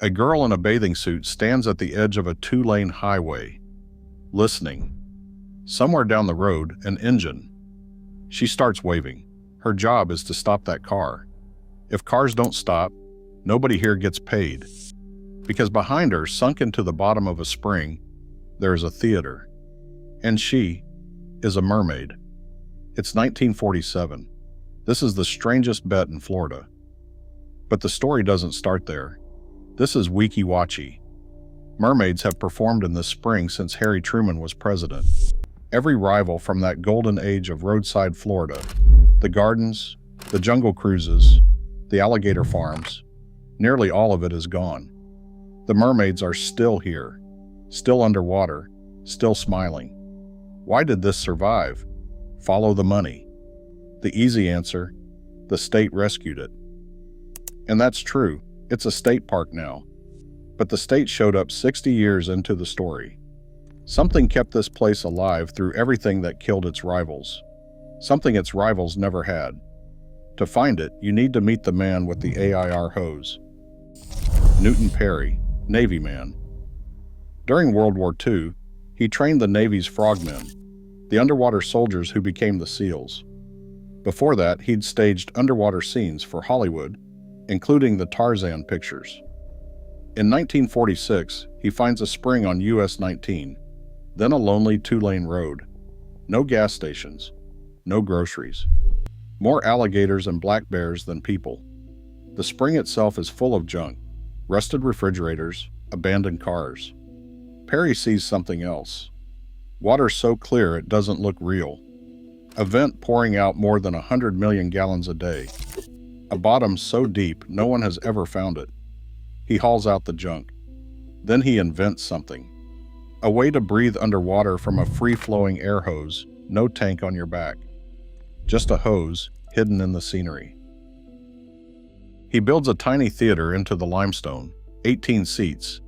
A girl in a bathing suit stands at the edge of a two-lane highway, listening. Somewhere down the road, an engine. She starts waving. Her job is to stop that car. If cars don't stop, nobody here gets paid. Because behind her, sunk into the bottom of a spring, there is a theater. And she is a mermaid. It's 1947. This is the strangest bet in Florida. But the story doesn't start there. This is Weeki Wachee. Mermaids have performed in this spring since Harry Truman was president. Every rival from that golden age of Roadside, Florida, the gardens, the jungle cruises, the alligator farms, nearly all of it is gone. The mermaids are still here, still underwater, still smiling. Why did this survive? Follow the money. The easy answer, the state rescued it. And that's true, it's a state park now. But the state showed up 60 years into the story. Something kept this place alive through everything that killed its rivals. Something its rivals never had. To find it, you need to meet the man with the AIR hose. Newton Perry, Navy man. During World War II, he trained the Navy's frogmen, the underwater soldiers who became the SEALs. Before that, he'd staged underwater scenes for Hollywood, including the Tarzan pictures. In 1946, he finds a spring on US 19, then a lonely two-lane road. No gas stations, no groceries. More alligators and black bears than people. The spring itself is full of junk, rusted refrigerators, abandoned cars. Perry sees something else. Water so clear it doesn't look real. A vent pouring out more than 100 million gallons a day. A bottom so deep no one has ever found it. He hauls out the junk. Then he invents something. A way to breathe underwater from a free-flowing air hose, no tank on your back. Just a hose hidden in the scenery. He builds a tiny theater into the limestone, 18 seats,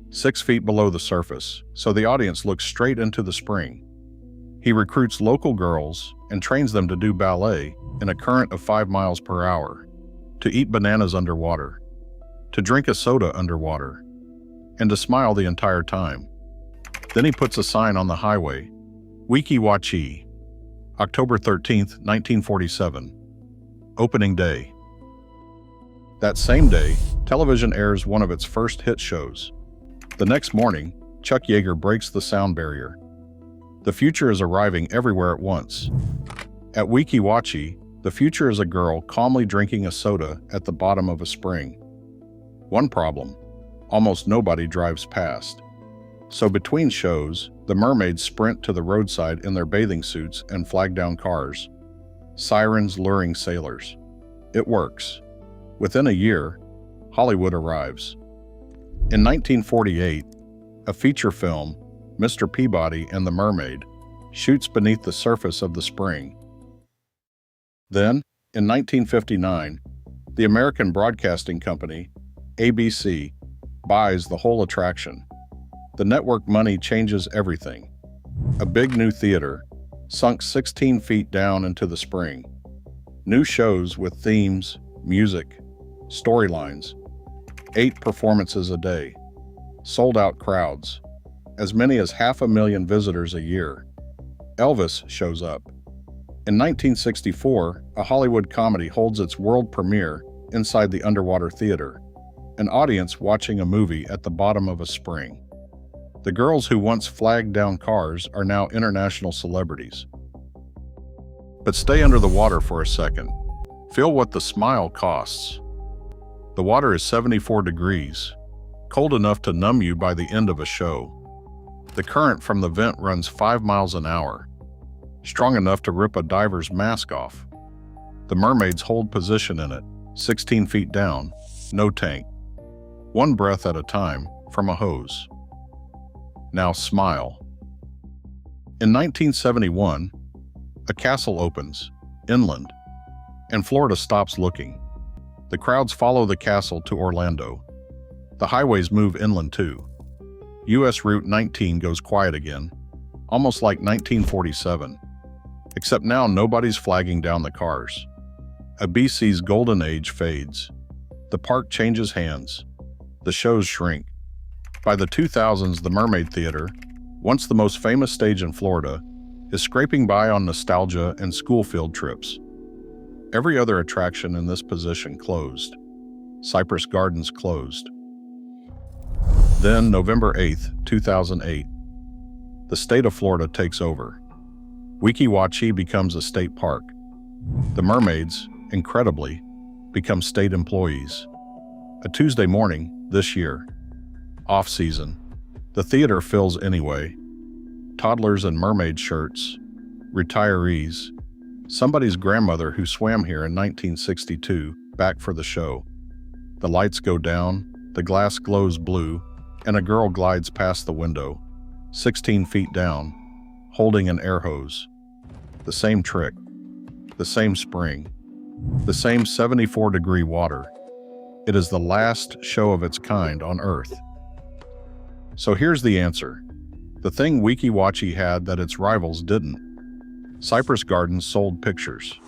6 feet below the surface, so the audience looks straight into the spring. He recruits local girls and trains them to do ballet in a current of 5 miles per hour, to eat bananas underwater, to drink a soda underwater, and to smile the entire time. Then he puts a sign on the highway, Weeki Wachee, October 13th, 1947, opening day. That same day, television airs one of its first hit shows. The next morning, Chuck Yeager breaks the sound barrier. The future is arriving everywhere at once. At Weeki Wachee, the future is a girl calmly drinking a soda at the bottom of a spring. One problem, almost nobody drives past. So between shows, the mermaids sprint to the roadside in their bathing suits and flag down cars. Sirens luring sailors. It works. Within a year, Hollywood arrives. In 1948, a feature film, Mr. Peabody and the Mermaid, shoots beneath the surface of the spring. Then, in 1959, the American Broadcasting Company, ABC, buys the whole attraction. The network money changes everything. A big new theater, sunk 16 feet down into the spring. New shows with themes, music, storylines. 8 performances a day. Sold-out crowds. As many as 500,000 visitors a year. Elvis shows up. In 1964, a Hollywood comedy holds its world premiere inside the underwater theater. An audience watching a movie at the bottom of a spring. The girls who once flagged down cars are now international celebrities. But stay under the water for a second. Feel what the smile costs. The water is 74 degrees, cold enough to numb you by the end of a show. The current from the vent runs 5 miles an hour, strong enough to rip a diver's mask off. The mermaids hold position in it, 16 feet down, no tank. 1 breath at a time from a hose. Now smile. In 1971, a castle opens, inland, and Florida stops looking. The crowds follow the castle to Orlando. The highways move inland too. US Route 19 goes quiet again, almost like 1947. Except now nobody's flagging down the cars. A BC's golden age fades. The park changes hands. The shows shrink. By the 2000s, the Mermaid Theater, once the most famous stage in Florida, is scraping by on nostalgia and school field trips. Every other attraction in this position closed. Cypress Gardens closed. Then, November 8th, 2008, the state of Florida takes over. Weeki Wachee becomes a state park. The Mermaids, incredibly, become state employees. A Tuesday morning, this year. Off-season. The theater fills anyway. Toddlers in mermaid shirts. Retirees. Somebody's grandmother who swam here in 1962, back for the show. The lights go down, the glass glows blue, and a girl glides past the window, 16 feet down, holding an air hose. The same trick. The same spring. The same 74-degree water. It is the last show of its kind on Earth. So here's the answer. The thing Weeki Wachee had that its rivals didn't. Cypress Gardens sold pictures.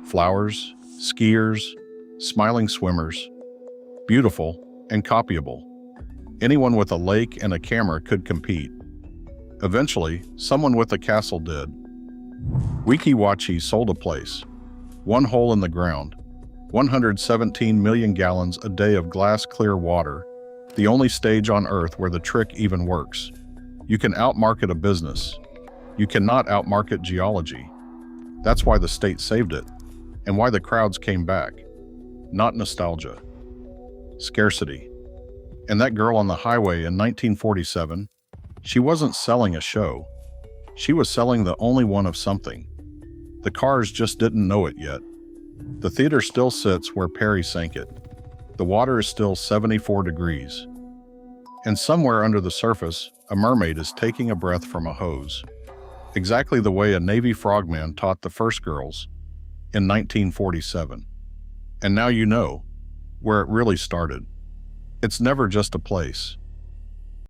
Flowers, skiers, smiling swimmers. Beautiful and copyable. Anyone with a lake and a camera could compete. Eventually, someone with a castle did. Weeki Wachee sold a place. One hole in the ground. 117 million gallons a day of glass-clear water. The only stage on Earth where the trick even works. You can outmarket a business. You cannot outmarket geology. That's why the state saved it, and why the crowds came back. Not nostalgia. Scarcity. And that girl on the highway in 1947, she wasn't selling a show. She was selling the only one of something. The cars just didn't know it yet. The theater still sits where Perry sank it. The water is still 74 degrees. And somewhere under the surface, a mermaid is taking a breath from a hose. Exactly the way a Navy frogman taught the first girls in 1947. And now you know where it really started. It's never just a place.